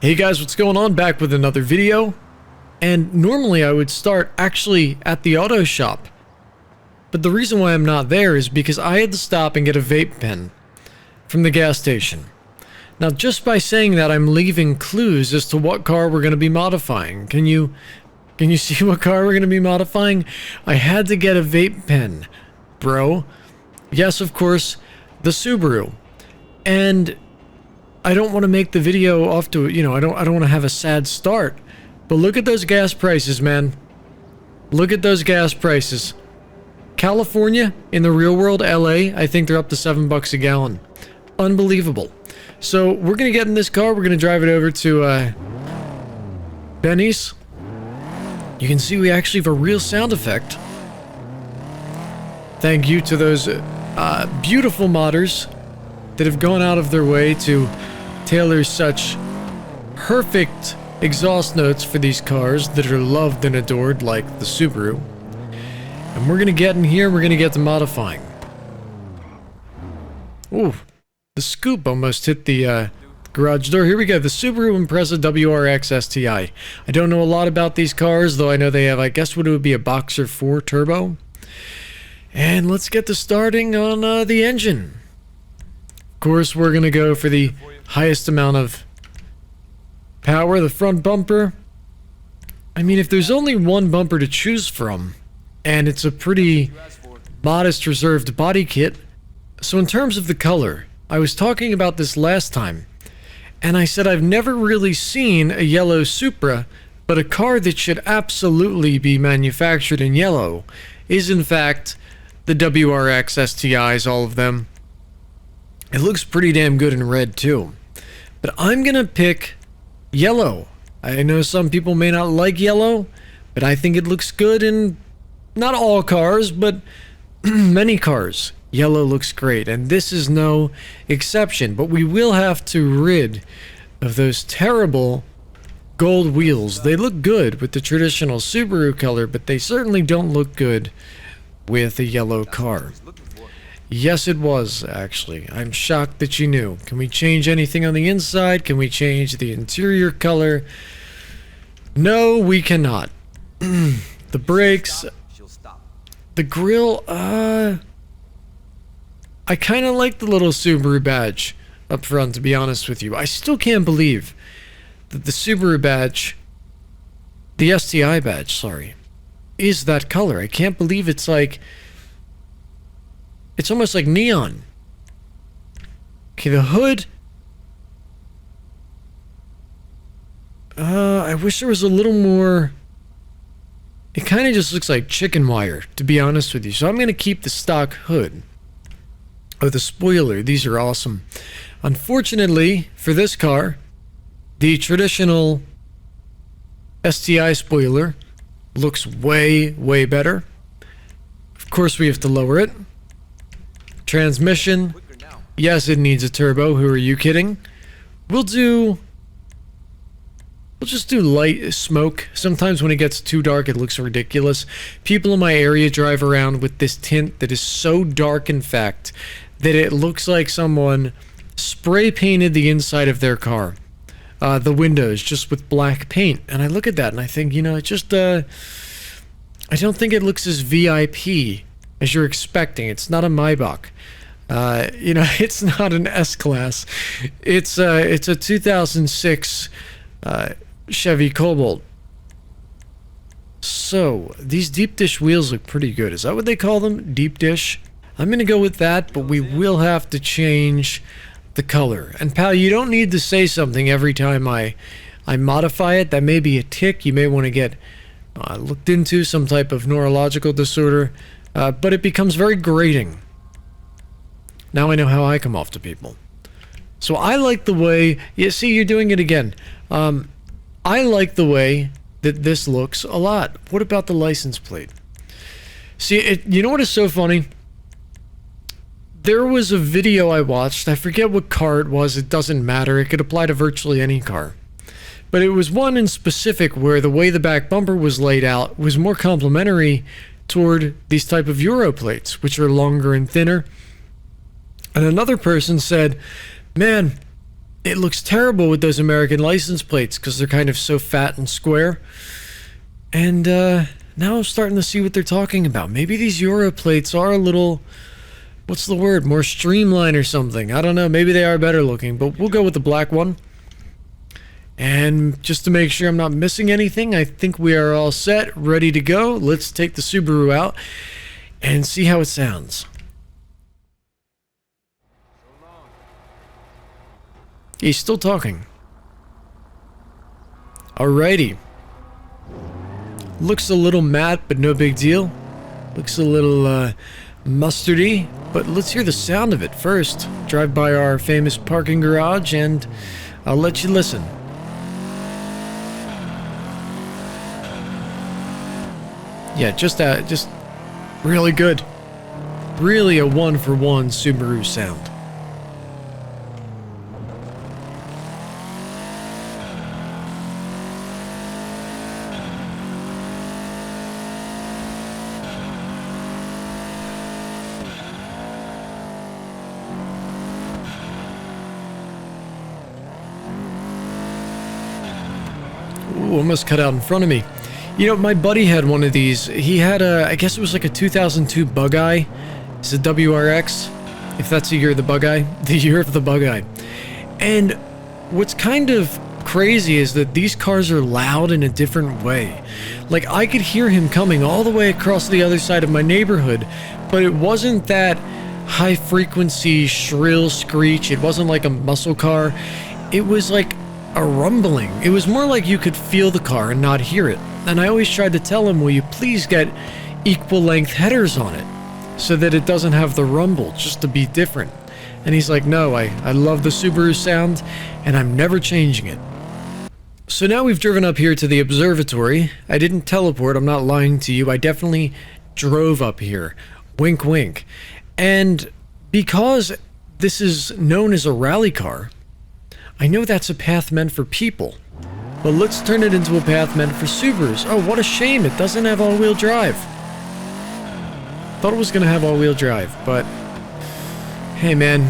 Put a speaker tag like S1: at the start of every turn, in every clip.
S1: Hey guys, what's going on? Back with another video. And normally I would start actually at the auto shop. But the reason why I'm not there is because I had to stop and get a vape pen from the gas station. Now just by saying that, I'm leaving clues as to what car we're going to be modifying. Can you see what car we're going to be modifying? I had to get a vape pen, bro. Yes, of course, the Subaru. And I don't want to make the video off to, I don't want to have a sad start. But look at those gas prices, man. Look at those gas prices. California, in the real world, LA, I think they're up to $7 a gallon. Unbelievable. So we're going to get in this car. We're going to drive it over to Benny's. You can see we actually have a real sound effect. Thank you to those beautiful modders that have gone out of their way to tailor such perfect exhaust notes for these cars that are loved and adored like the Subaru. And we're gonna get in here, we're gonna get to modifying. Ooh, the scoop almost hit the garage door. Here we go, the Subaru Impreza WRX STI. I don't know a lot about these cars, though I know they have, I guess what it would be, a Boxer 4 turbo. And let's get to starting on the engine. Of course, we're gonna go for the highest amount of power. The front bumper, I mean, if there's only one bumper to choose from, and it's a pretty modest reserved body kit. So in terms of the color, I was talking about this last time, and I said I've never really seen a yellow Supra, but a car that should absolutely be manufactured in yellow is in fact the WRX STIs, all of them. It looks pretty damn good in red too. But I'm gonna pick yellow. I know some people may not like yellow, but I think it looks good in not all cars, but many cars. Yellow looks great, and this is no exception. But we will have to rid of those terrible gold wheels. They look good with the traditional Subaru color, but they certainly don't look good with a yellow car. Yes, it was, actually. I'm shocked that you knew. Can we change anything on the inside? Can we change the interior color? No, we cannot. The brakes, the grille, I kind of like the little Subaru badge up front, to be honest with you. I still can't believe that the Subaru badge, the STI badge, sorry, is that color. I can't believe it's like, it's almost like neon. Okay, the hood. I wish there was a little more. It kind of just looks like chicken wire, to be honest with you. So I'm going to keep the stock hood. Oh, the spoiler. These are awesome. Unfortunately, for this car, the traditional STI spoiler looks way, way better. Of course, we have to lower it. Transmission, yes, it needs a turbo. Who are you kidding? We'll just do light smoke. Sometimes when it gets too dark, it looks ridiculous. People in my area drive around with this tint that is so dark, in fact, that it looks like someone spray painted the inside of their car. The windows just with black paint. And I look at that and I think, it just, I don't think it looks as VIP as you're expecting. It's not a Maybach. It's not an S-Class. It's a 2006 Chevy Cobalt. So, these deep dish wheels look pretty good. Is that what they call them? Deep dish? I'm gonna go with that, but we will have to change the color. And pal, you don't need to say something every time I modify it. That may be a tick. You may want to get looked into, some type of neurological disorder. But it becomes very grating. Now I know how I come off to people. So I like the way, you see, you're doing it again. I like the way that this looks a lot. What about the license plate? See, you know what is so funny? There was a video I watched, I forget what car it was, it doesn't matter, it could apply to virtually any car. But it was one in specific where the way the back bumper was laid out was more complementary toward these type of Euro plates, which are longer and thinner. And another person said, man, it looks terrible with those American license plates because they're kind of so fat and square. And now I'm starting to see what they're talking about. Maybe these Euro plates are a little, what's the word, more streamlined or something. I don't know, maybe they are better looking, but we'll go with the black one. And just to make sure I'm not missing anything, I think we are all set, ready to go. Let's take the Subaru out and see how it sounds. He's still talking. Alrighty. Looks a little matte, but no big deal. Looks a little mustardy, but let's hear the sound of it first. Drive by our famous parking garage and I'll let you listen. Yeah, just really good. Really a one-for-one Subaru sound. Ooh, almost cut out in front of me. You know, my buddy had one of these. He had a, I guess it was like a 2002 Bug-Eye. It's a WRX, if that's the year of the Bug-Eye. The year of the Bug-Eye. And what's kind of crazy is that these cars are loud in a different way. Like, I could hear him coming all the way across the other side of my neighborhood, but it wasn't that high-frequency, shrill screech. It wasn't like a muscle car. It was like a rumbling. It was more like you could feel the car and not hear it. And I always tried to tell him, will you please get equal length headers on it so that it doesn't have the rumble, just to be different. And he's like, no, I love the Subaru sound and I'm never changing it. So now we've driven up here to the observatory. I didn't teleport, I'm not lying to you. I definitely drove up here. Wink, wink. And because this is known as a rally car, I know that's a path meant for people. But let's turn it into a path meant for Subarus. Oh, what a shame, it doesn't have all-wheel drive. Thought it was going to have all-wheel drive, but hey man,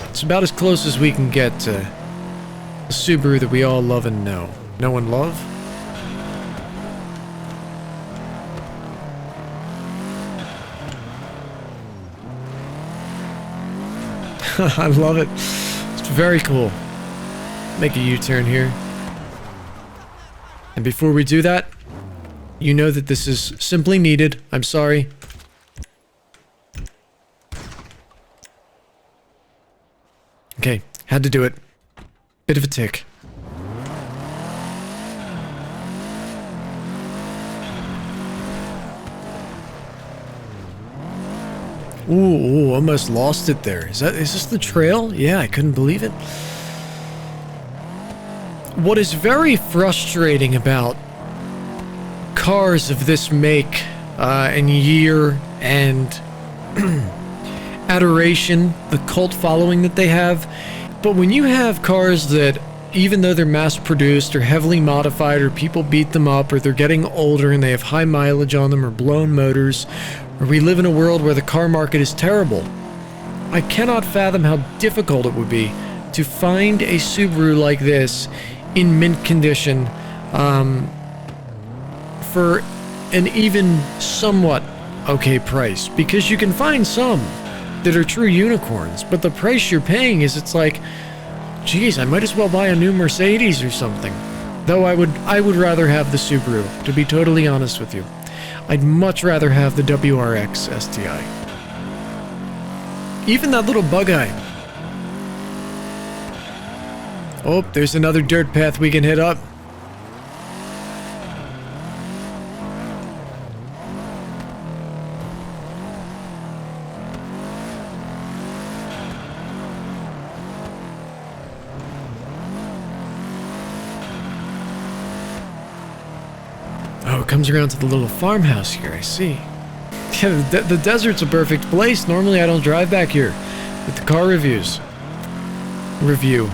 S1: it's about as close as we can get to the Subaru that we all love and know. Know and love? I love it. It's very cool. Make a U-turn here. And before we do that, you know that this is simply needed. I'm sorry. Okay, had to do it. Bit of a tick. Ooh, almost lost it there. Is this the trail? Yeah, I couldn't believe it. What is very frustrating about cars of this make and year and adoration, the cult following that they have, but when you have cars that, even though they're mass-produced or heavily modified or people beat them up or they're getting older and they have high mileage on them or blown motors, or we live in a world where the car market is terrible, I cannot fathom how difficult it would be to find a Subaru like this in mint condition for an even somewhat okay price, because you can find some that are true unicorns, but the price you're paying is, it's like, geez, I might as well buy a new Mercedes or something. Though I would rather have the Subaru, to be totally honest with you. I'd much rather have the WRX STI. Even that little Bug-Eye. Oh, there's another dirt path we can hit up. Oh, it comes around to the little farmhouse here, I see. Yeah, the desert's a perfect place. Normally I don't drive back here with the car reviews. Review.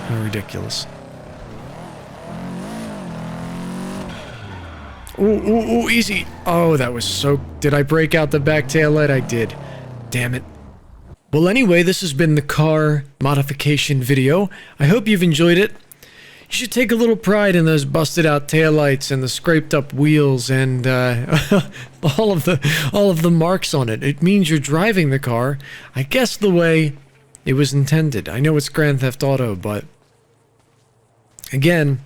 S1: Oh, ridiculous. Ooh, easy. Oh, that was so... Did I break out the back tail light? I did. Damn it. Well, anyway, this has been the car modification video. I hope you've enjoyed it. You should take a little pride in those busted out taillights and the scraped up wheels and all of the marks on it. It means you're driving the car, I guess, the way it was intended. I know it's Grand Theft Auto, but again,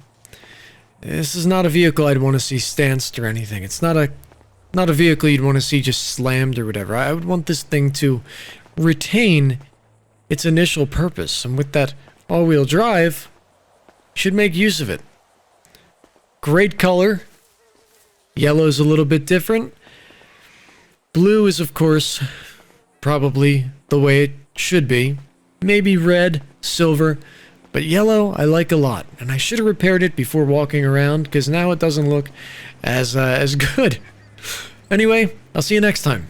S1: this is not a vehicle I'd want to see stanced or anything. It's not a vehicle you'd want to see just slammed or whatever. I would want this thing to retain its initial purpose, and with that all-wheel drive, should make use of it. Great color. Yellow's a little bit different. Blue is, of course, probably the way it should be. Maybe red, silver, but yellow I like a lot. And I should have repaired it before walking around, because now it doesn't look as good. Anyway, I'll see you next time.